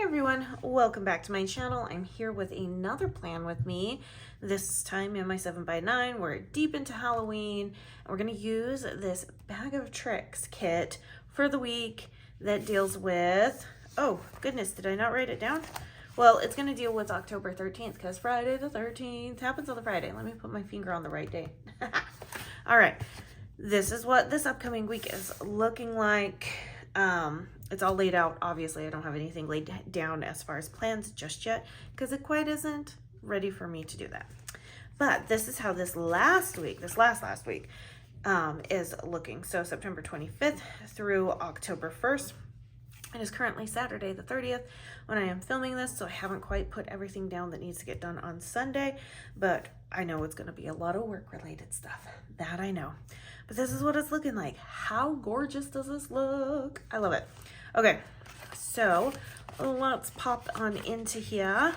Everyone, welcome back to my channel. I'm here with another plan with me. This time in my 7x9, we're deep into Halloween, and we're going to use this bag of tricks kit for the week that deals with, oh goodness, did I not write it down? Well, it's going to deal with October 13th because Friday the 13th happens on the Friday. Let me put my finger on the right day. All right, this is what this upcoming week is looking like. It's all laid out. Obviously, I don't have anything laid down as far as plans just yet because it quite isn't ready for me to do that. But this is how this last week is looking. So September 25th through October 1st. It is currently Saturday the 30th when I am filming this, so I haven't quite put everything down that needs to get done on Sunday, but I know it's going to be a lot of work-related stuff. That I know. But this is what it's looking like. How gorgeous does this look? I love it. Okay, so let's pop on into here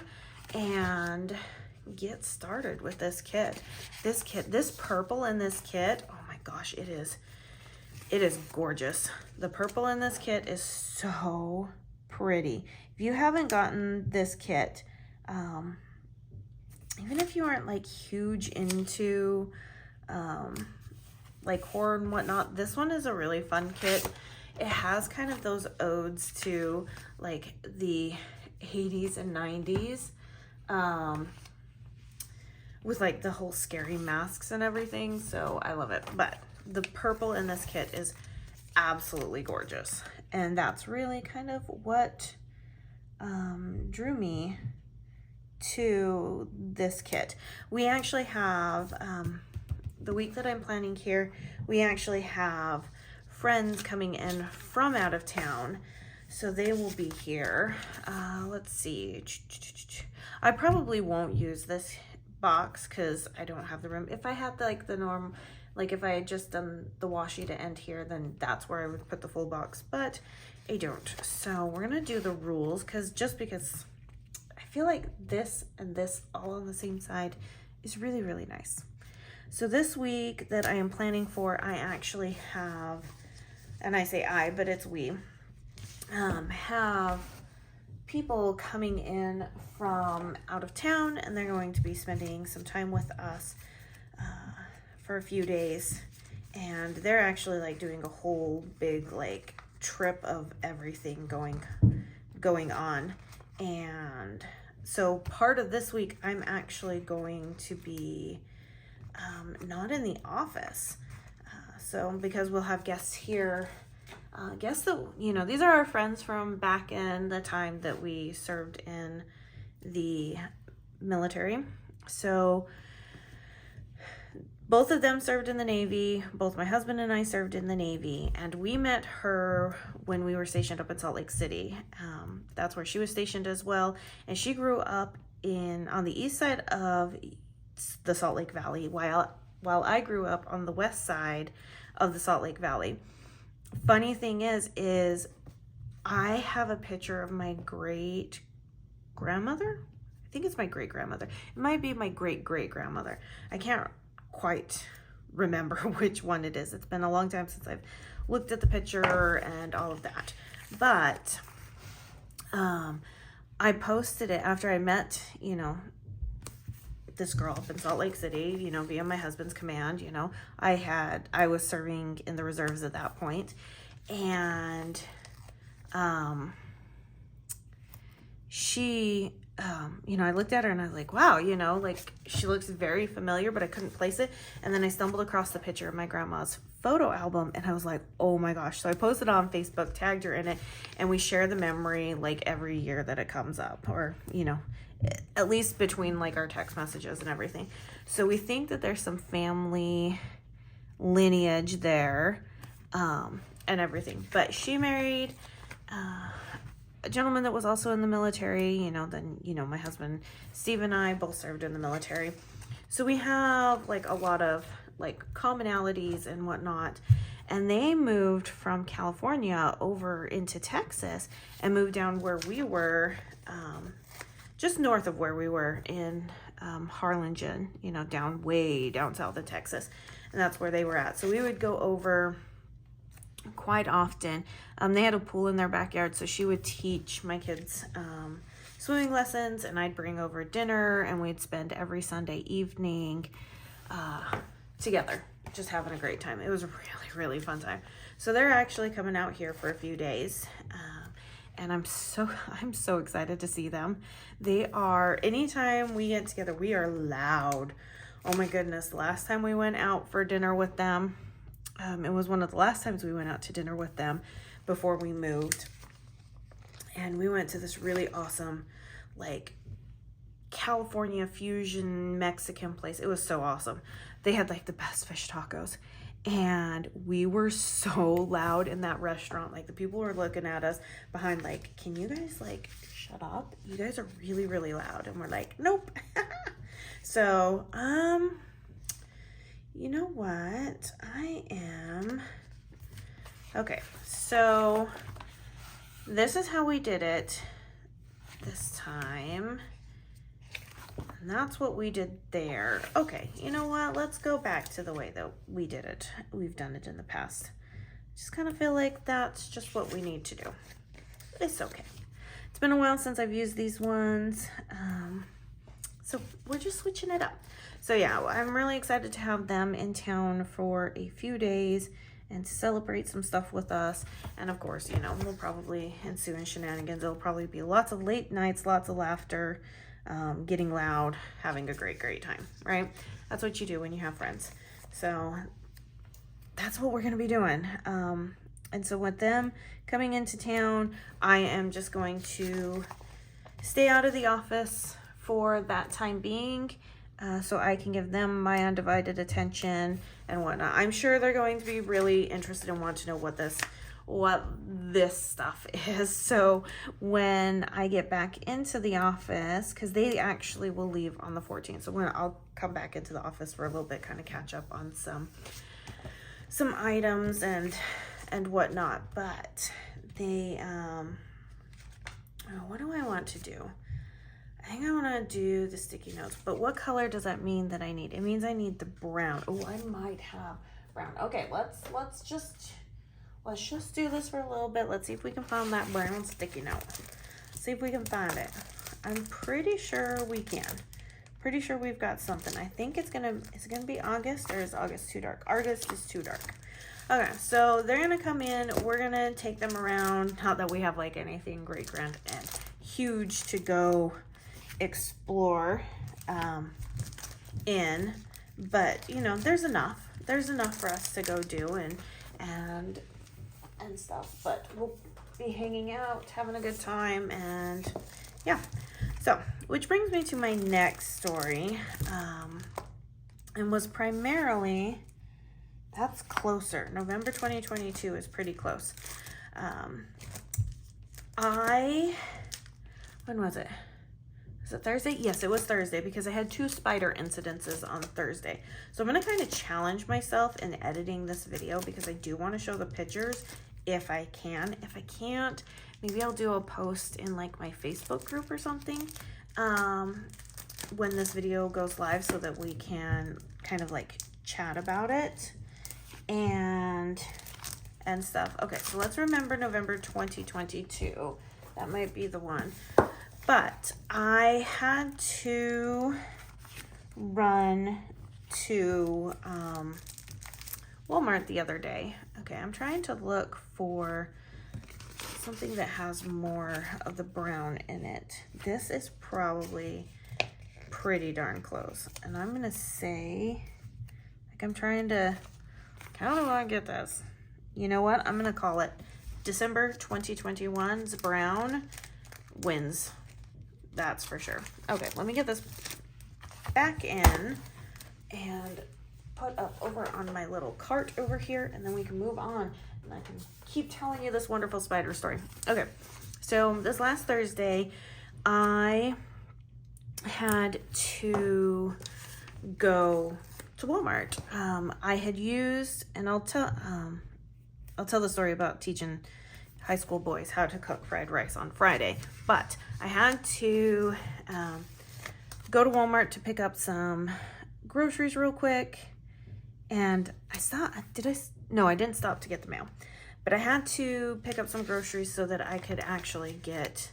and get started with this kit. This purple in this kit, oh my gosh, it is gorgeous. The purple in this kit is so pretty. If you haven't gotten this kit, even if you aren't like huge into like horror and whatnot, this one is a really fun kit. It has kind of those odes to like the 80s and 90s with like the whole scary masks and everything, so I love it. But the purple in this kit is absolutely gorgeous, and that's really kind of what drew me to this kit. We actually have the week that I'm planning here, we actually have friends coming in from out of town, so they will be here. Let's see, I probably won't use this box because I don't have the room. If I had like the norm, like if I had just done the washi to end here, then that's where I would put the full box, but I don't. So we're gonna do the rules because I feel like this and this all on the same side is really, really nice. So this week that I am planning for, I actually have, and I say I, but it's we, have people coming in from out of town, and they're going to be spending some time with us for a few days, and they're actually like doing a whole big like trip of everything going on. And so part of this week I'm actually going to be not in the office, so because we'll have guests here, guests that, you know, these are our friends from back in the time that we served in the military. So both of them served in the Navy. Both my husband and I served in the Navy, and we met her when we were stationed up in Salt Lake City. That's where she was stationed as well, and she grew up on the east side of the Salt Lake Valley, while I grew up on the west side of the Salt Lake Valley. Funny thing is I have a picture of my great grandmother. I think it's my great grandmother. It might be my great great grandmother. I can't quite remember which one it is. It's been a long time since I've looked at the picture and all of that. But I posted it after I met, you know, this girl up in Salt Lake City, you know, via my husband's command. You know, I was serving in the reserves at that point, and she, you know, I looked at her and I was like, wow, you know, like she looks very familiar, but I couldn't place it. And then I stumbled across the picture of my grandma's photo album, and I was like, oh my gosh. So I posted on Facebook, tagged her in it, and we share the memory like every year that it comes up, or, you know, at least between like our text messages and everything. So we think that there's some family lineage there, and everything. But she married a gentleman that was also in the military, you know. Then, you know, my husband Steve and I both served in the military, so we have like a lot of like commonalities and whatnot. And they moved from California over into Texas and moved down where we were, just north of where we were in Harlingen, you know, way down south of Texas. And that's where they were at. So we would go over quite often. They had a pool in their backyard, so she would teach my kids swimming lessons, and I'd bring over dinner, and we'd spend every Sunday evening together, just having a great time. It was a really, really fun time. So they're actually coming out here for a few days, and I'm so excited to see them. They are, anytime we get together, we are loud. Oh my goodness, the last time we went out for dinner with them, it was one of the last times we went out to dinner with them before we moved. And we went to this really awesome, like, California fusion Mexican place. It was so awesome. They had like the best fish tacos. And we were so loud in that restaurant. Like, the people were looking at us behind like, can you guys like shut up? You guys are really, really loud. And we're like, nope. So, you know what? Okay, so this is how we did it this time. And that's what we did there. Okay, you know what? Let's go back to the way that we did it. We've done it in the past. Just kind of feel like that's just what we need to do. It's okay. It's been a while since I've used these ones. So we're just switching it up. So yeah, I'm really excited to have them in town for a few days and to celebrate some stuff with us. And of course, you know, we'll probably ensue in shenanigans. It'll probably be lots of late nights, lots of laughter, getting loud, having a great time, right? That's what you do when you have friends. So that's what we're gonna be doing. And so with them coming into town, I am just going to stay out of the office for that time being, so I can give them my undivided attention and whatnot. I'm sure they're going to be really interested and want to know what this stuff is. So when I get back into the office, because they actually will leave on the 14th, so when I'll come back into the office for a little bit, kind of catch up on some items and whatnot. But they what do I want to do? I think I want to do the sticky notes, but what color does that mean that I need? It means I need the brown. Oh, I might have brown. Okay, let's just do this for a little bit. Let's see if we can find that brown sticky note. See if we can find it. I'm pretty sure we can. Pretty sure we've got something. I think is it gonna be August, or is August too dark? August is too dark. Okay, so they're gonna come in. We're gonna take them around. Not that we have like anything great, grand, and huge to go explore in, but you know, there's enough for us to go do and stuff. But we'll be hanging out, having a good time, and yeah. So which brings me to my next story, and was primarily, that's closer. November 2022 is pretty close. When was it? Was it Thursday? Yes, it was Thursday, because I had 2 spider incidences on Thursday. So I'm going to kind of challenge myself in editing this video, because I do want to show the pictures if I can. If I can't, maybe I'll do a post in like my Facebook group or something when this video goes live, so that we can kind of like chat about it and stuff. Okay, so let's remember November 2022. That might be the one. But I had to run to Walmart the other day. Okay, I'm trying to look for something that has more of the brown in it. This is probably pretty darn close. And I'm gonna say, like, I'm trying to, I kind of want to get this. You know what? I'm gonna call it December 2021's brown wins. That's for sure. Okay, let me get this back in and put up over on my little cart over here, and then we can move on and I can keep telling you this wonderful spider story. Okay, so this last Thursday, I had to go to Walmart. I had used, and I'll tell the story about teaching high school boys how to cook fried rice on Friday, but I had to go to Walmart to pick up some groceries real quick, and I didn't stop to get the mail, but I had to pick up some groceries so that I could actually get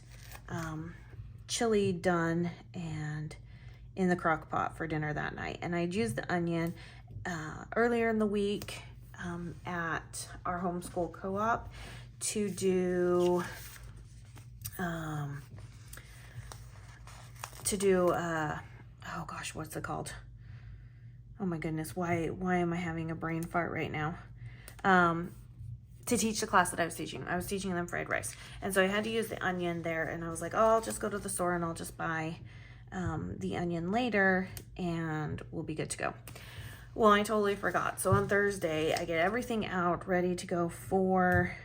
chili done and in the crock pot for dinner that night. And I'd used the onion earlier in the week at our homeschool co-op to do oh gosh, what's it called? Oh my goodness, why am I having a brain fart right now? To teach the class that I was teaching. I was teaching them fried rice. And so I had to use the onion there, and I was like, oh, I'll just go to the store and I'll just buy the onion later and we'll be good to go. Well, I totally forgot. So on Thursday, I get everything out ready to go for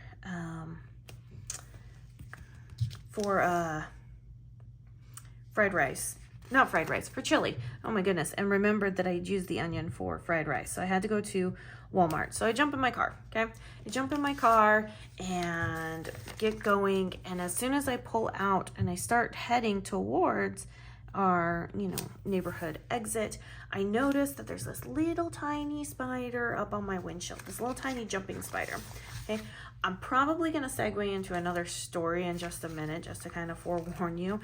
fried rice. Not fried rice, for chili. Oh my goodness. And remembered that I'd used the onion for fried rice. So I had to go to Walmart. So I jump in my car, okay? I jump in my car and get going. And as soon as I pull out and I start heading towards our, neighborhood exit, I notice that there's this little tiny spider up on my windshield, this little tiny jumping spider, okay? I'm probably going to segue into another story in just a minute, just to kind of forewarn you,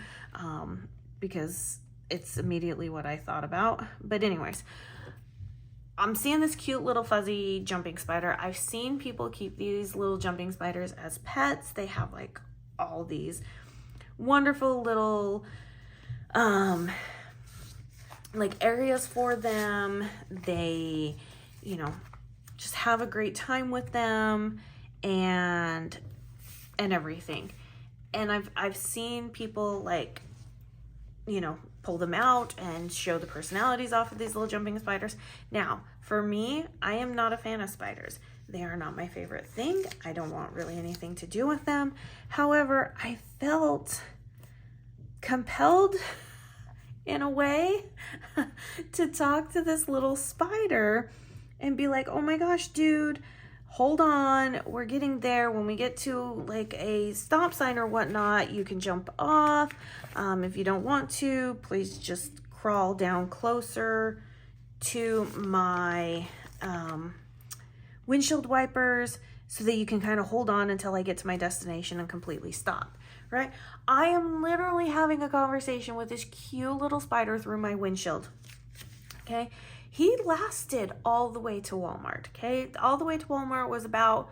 because it's immediately what I thought about. But anyways, I'm seeing this cute little fuzzy jumping spider. I've seen people keep these little jumping spiders as pets. They have like all these wonderful little like areas for them. They, just have a great time with them and everything. And I've seen people like, pull them out and show the personalities off of these little jumping spiders. Now, for me, I am not a fan of spiders. They are not my favorite thing. I don't want really anything to do with them. However, I felt compelled in a way to talk to this little spider and be like, oh my gosh, dude, hold on, we're getting there. When we get to like a stop sign or whatnot, you can jump off. If you don't want to, please just crawl down closer to my windshield wipers so that you can kind of hold on until I get to my destination and completely stop, right? I am literally having a conversation with this cute little spider through my windshield, okay? He lasted all the way to Walmart, okay? All the way to Walmart was about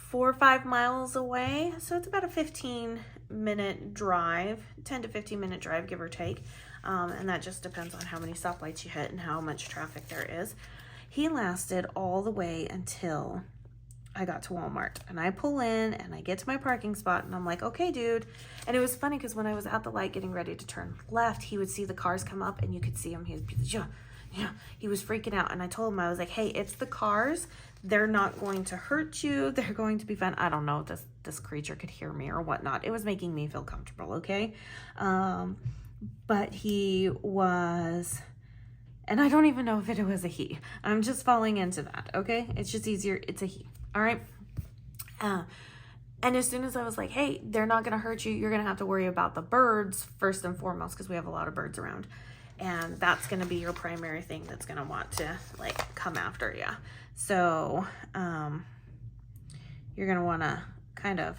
4 or 5 miles away. So it's about a 15-minute drive, 10 to 15-minute drive, give or take. And that just depends on how many stoplights you hit and how much traffic there is. He lasted all the way until I got to Walmart. And I pull in and I get to my parking spot and I'm like, okay, dude. And it was funny because when I was at the light getting ready to turn left, he would see the cars come up and you could see him. He was freaking out. And I told him, I was like, hey, it's the cars. They're not going to hurt you. They're going to be fine. I don't know if this creature could hear me or whatnot. It was making me feel comfortable, okay? But he was, and I don't even know if it was a he. I'm just falling into that, okay? It's just easier. It's a he, all right? And as soon as I was like, hey, they're not going to hurt you. You're going to have to worry about the birds first and foremost because we have a lot of birds around. And that's going to be your primary thing that's going to want to like come after you. So you're going to want to kind of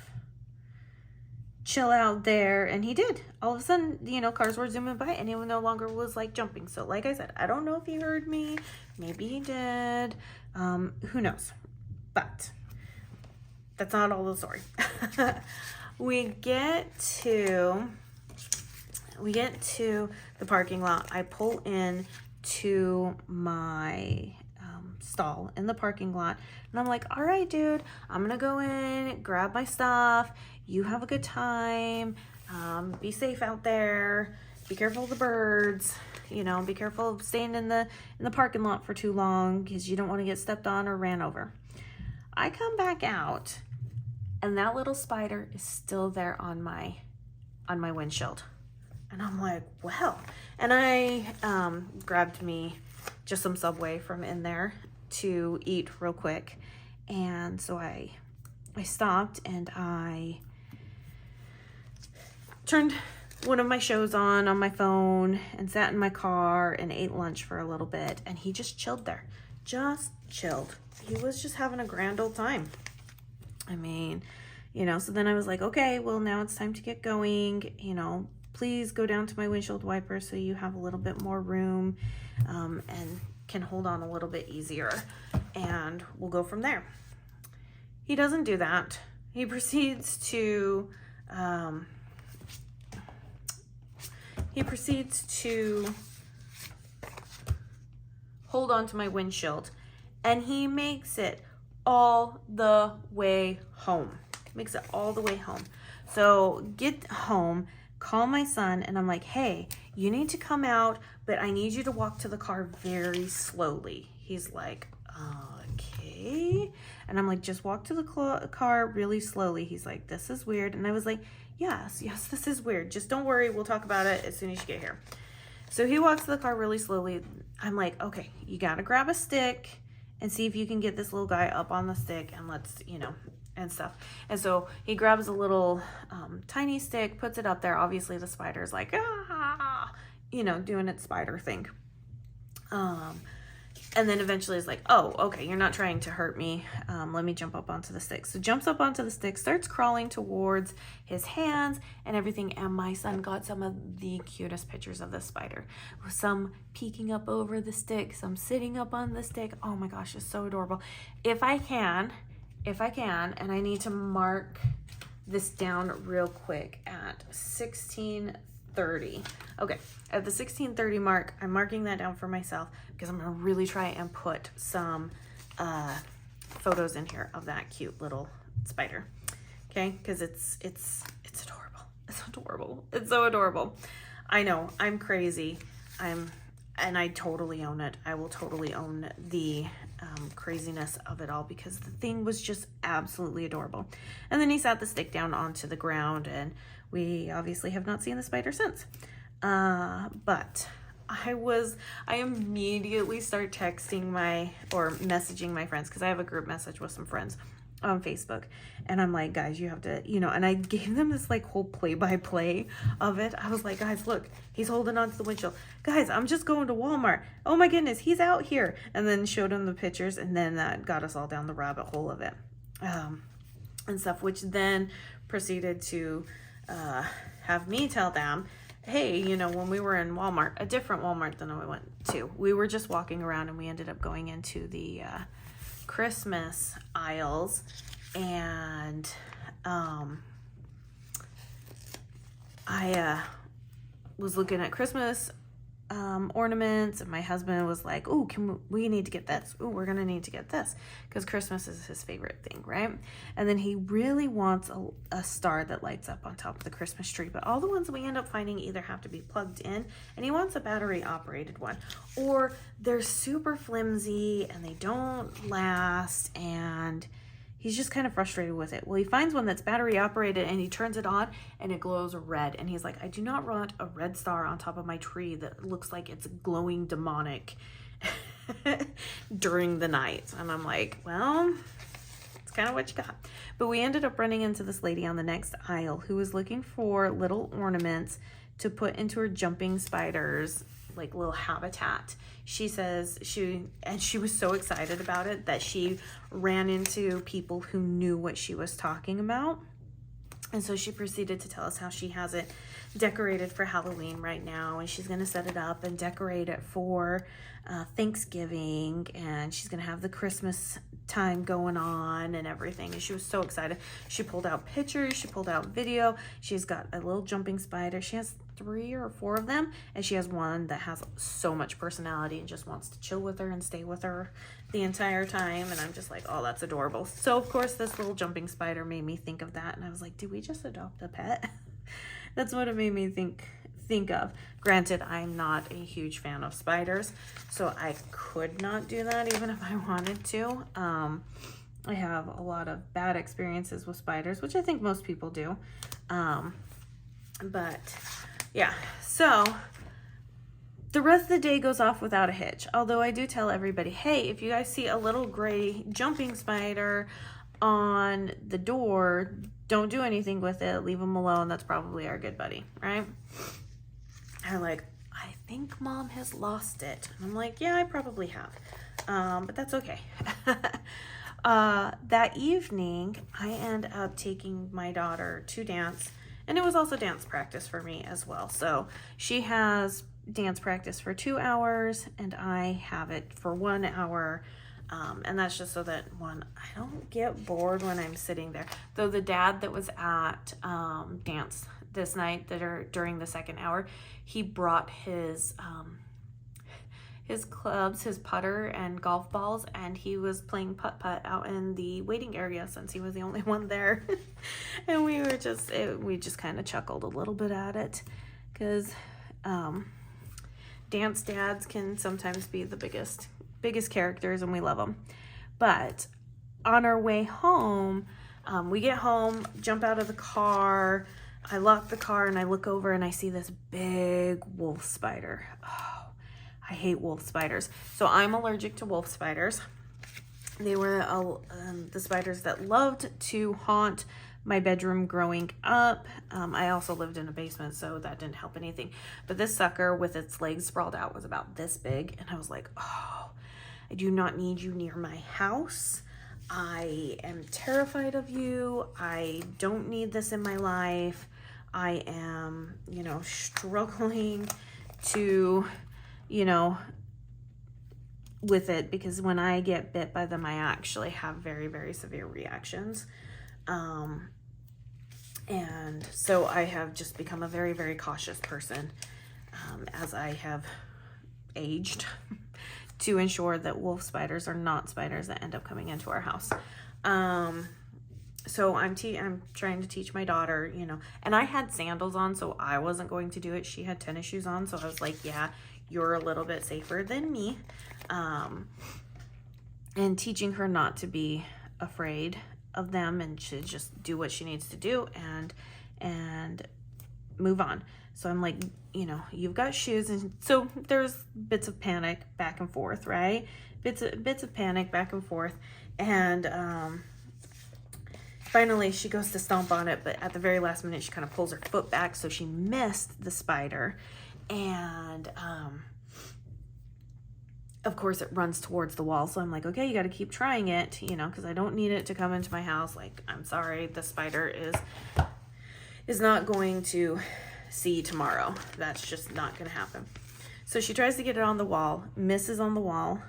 chill out there. And he did. All of a sudden, cars were zooming by and he no longer was like jumping. So like I said, I don't know if he heard me. Maybe he did. Who knows? But that's not all the story. We get to the parking lot. I pull in to my stall in the parking lot and I'm like, all right, dude, I'm gonna go in, grab my stuff. You have a good time. Be safe out there. Be careful of the birds. Be careful of staying in the parking lot for too long because you don't want to get stepped on or ran over. I come back out and that little spider is still there on my windshield. And I'm like, well, and I grabbed me just some Subway from in there to eat real quick. And so I stopped and I turned one of my shows on my phone and sat in my car and ate lunch for a little bit. And he just chilled there, just chilled. He was just having a grand old time. I mean, you know, so then I was like, okay, well, now it's time to get going. You know, please go down to my windshield wiper so you have a little bit more room and can hold on a little bit easier. And we'll go from there. He doesn't do that. He proceeds to hold on to my windshield, and he makes it all the way home. Makes it all the way home. So get home, call my son, and I'm like, hey, you need to come out, but I need you to walk to the car very slowly. He's like, okay. And I'm like, just walk to the car really slowly. He's like, this is weird. And I was like, yes, this is weird. Just don't worry. We'll talk about it as soon as you get here. So he walks to the car really slowly. I'm like, okay, you got to grab a stick and see if you can get this little guy up on the stick, and let's, you know, and stuff. And so he grabs a little tiny stick, puts it up there. Obviously the spider's like, you know, doing its spider thing. And then eventually is like, oh, okay, you're not trying to hurt me. Let me jump up onto the stick. So jumps up onto the stick, starts crawling towards his hands and everything. And my son got some of the cutest pictures of the spider. Some peeking up over the stick, some sitting up on the stick. Oh my gosh, it's so adorable. If I can, and I need to mark this down real quick at 16:30. Okay, at the 16:30 mark, I'm marking that down for myself because I'm gonna really try and put some photos in here of that cute little spider. Okay, because it's adorable. It's adorable. It's so adorable. I know, I'm crazy. And I totally own it. I will totally own the craziness of it all because the thing was just absolutely adorable. And then he sat the stick down onto the ground, and we obviously have not seen the spider since. But I immediately start texting or messaging my friends, because I have a group message with some friends on Facebook, and I'm like, guys, you have to, you know, and I gave them this like whole play-by-play of it. I was like, guys, look, he's holding on to the windshield. Guys, I'm just going to Walmart. Oh my goodness, he's out here. And then showed them the pictures, and then that got us all down the rabbit hole of it and stuff, which then proceeded to have me tell them, hey, you know, when we were in Walmart, a different Walmart than I went to, we were just walking around, and we ended up going into the Christmas aisles, and I was looking at Christmas ornaments, and my husband was like, oh, we need to get this. Oh, we're gonna need to get this, because Christmas is his favorite thing, right? And then he really wants a star that lights up on top of the Christmas tree, but all the ones we end up finding either have to be plugged in, and he wants a battery operated one, or they're super flimsy and they don't last, and he's just kind of frustrated with it. Well, he finds one that's battery operated, and he turns it on and it glows red. And he's like, I do not want a red star on top of my tree that looks like it's glowing demonic during the night. And I'm like, well, it's kind of what you got. But we ended up running into this lady on the next aisle who was looking for little ornaments to put into her jumping spiders, like little habitat. She says she was so excited about it that she ran into people who knew what she was talking about. And so she proceeded to tell us how she has it decorated for Halloween right now, and she's gonna set it up and decorate it for Thanksgiving, and she's gonna have the Christmas time going on and everything. And she was so excited. She pulled out pictures, she pulled out video. She's got a little jumping spider. She has 3 or 4 of them, and she has one that has so much personality and just wants to chill with her and stay with her the entire time. And I'm just like, oh, that's adorable. So of course this little jumping spider made me think of that, and I was like, did we just adopt a pet? That's what it made me think of. Granted, I'm not a huge fan of spiders, so I could not do that even if I wanted to. I have a lot of bad experiences with spiders, which I think most people do. But yeah, so the rest of the day goes off without a hitch. Although I do tell everybody, hey, if you guys see a little gray jumping spider on the door, don't do anything with it. Leave them alone. That's probably our good buddy, right? They're like, I think Mom has lost it. And I'm like, yeah, I probably have. But that's okay. That evening, I end up taking my daughter to dance, and it was also dance practice for me as well. So she has dance practice for 2 hours, and I have it for 1 hour. And that's just so that, one, I don't get bored when I'm sitting there. Though the dad that was at dance this night during the 2nd hour, he brought his clubs, his putter and golf balls, and he was playing putt-putt out in the waiting area since he was the only one there. And we just kind of chuckled a little bit at it, because dance dads can sometimes be the biggest characters, and we love them. But on our way home, we get home, jump out of the car, I lock the car, and I look over and I see this big wolf spider. Oh, I hate wolf spiders. So I'm allergic to wolf spiders. They were the spiders that loved to haunt my bedroom growing up. I also lived in a basement, so that didn't help anything. But this sucker with its legs sprawled out was about this big, and I was like, oh, I do not need you near my house. I am terrified of you. I don't need this in my life. I am, struggling to, with it, because when I get bit by them, I actually have very, very severe reactions. And so I have just become a very, very cautious person as I have aged to ensure that wolf spiders are not spiders that end up coming into our house. So I'm trying to teach my daughter, and I had sandals on, so I wasn't going to do it. She had tennis shoes on, so I was like, yeah, you're a little bit safer than me. And teaching her not to be afraid of them, and to just do what she needs to do and move on. So I'm like, you've got shoes, and so there's bits of panic back and forth, right? Bits of panic back and forth, and finally she goes to stomp on it, but at the very last minute she kind of pulls her foot back, so she missed the spider, and of course it runs towards the wall. So I'm like, okay, you got to keep trying it, because I don't need it to come into my house. Like, I'm sorry, the spider is not going to see tomorrow. That's just not going to happen. So she tries to get it on the wall, misses on the wall,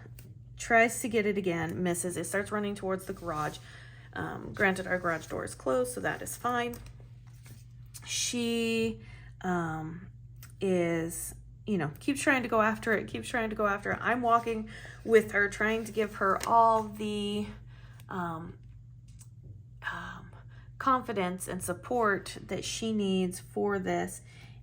tries to get it again, misses. It starts running towards the garage. Granted, our garage door is closed, so that is fine. She keeps trying to go after it, I'm walking with her, trying to give her all the confidence and support that she needs for this.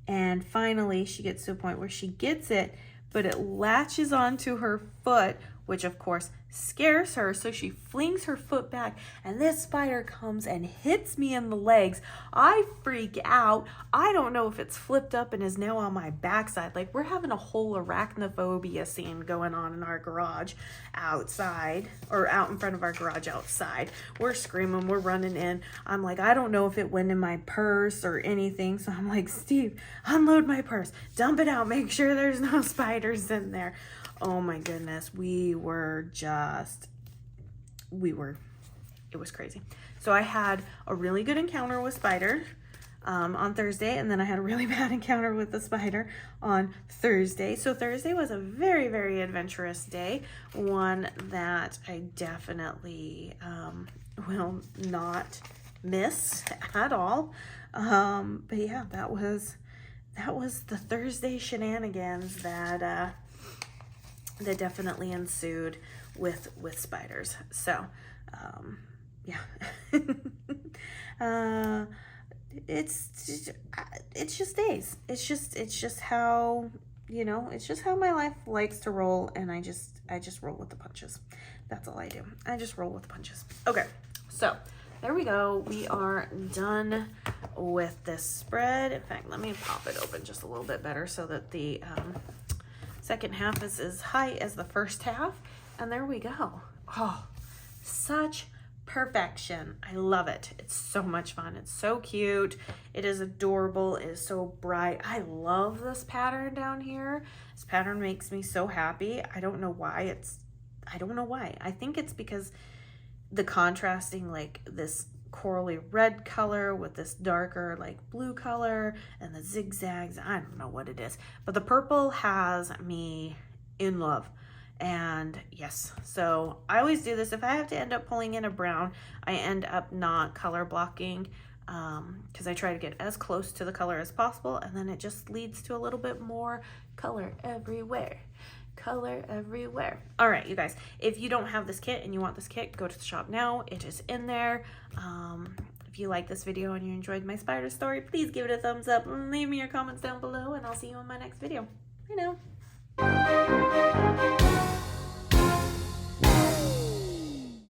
And finally, she gets to a point where she gets it, but it latches onto her foot, which of course scares her. So she flings her foot back, and this spider comes and hits me in the legs. I freak out. I don't know if it's flipped up and is now on my backside. Like, we're having a whole arachnophobia scene going on in our garage outside, or out in front of our garage outside. We're screaming, we're running in. I'm like, I don't know if it went in my purse or anything. So I'm like, Steve, unload my purse, dump it out, make sure there's no spiders in there. Oh my goodness, it was crazy. So I had a really good encounter with spider on Thursday, and then I had a really bad encounter with the spider on Thursday. So Thursday was a very, very adventurous day, one that I definitely will not miss at all. But yeah, that was the Thursday shenanigans that definitely ensued with spiders. So yeah. It's just days. It's just how, it's just how my life likes to roll, and I just roll with the punches. That's all I do. I just roll with the punches. Okay, so there we go. We are done with this spread. In fact, let me pop it open just a little bit better so that the second half is as high as the first half. And there we go. Oh, such perfection. I love it. It's so much fun. It's so cute. It is adorable. It is so bright. I love this pattern down here. This pattern makes me so happy. I don't know why. I think it's because the contrasting, like this corally red color with this darker like blue color and the zigzags. I don't know what it is, but the purple has me in love. And yes, so I always do this. If I have to end up pulling in a brown, I end up not color blocking, because I try to get as close to the color as possible, and then it just leads to a little bit more color everywhere. Color everywhere. All right, you guys, if you don't have this kit and you want this kit, go to the shop now. It is in there. If you like this video and you enjoyed my spider story, please give it a thumbs up and leave me your comments down below, and I'll see you in my next video. Bye now.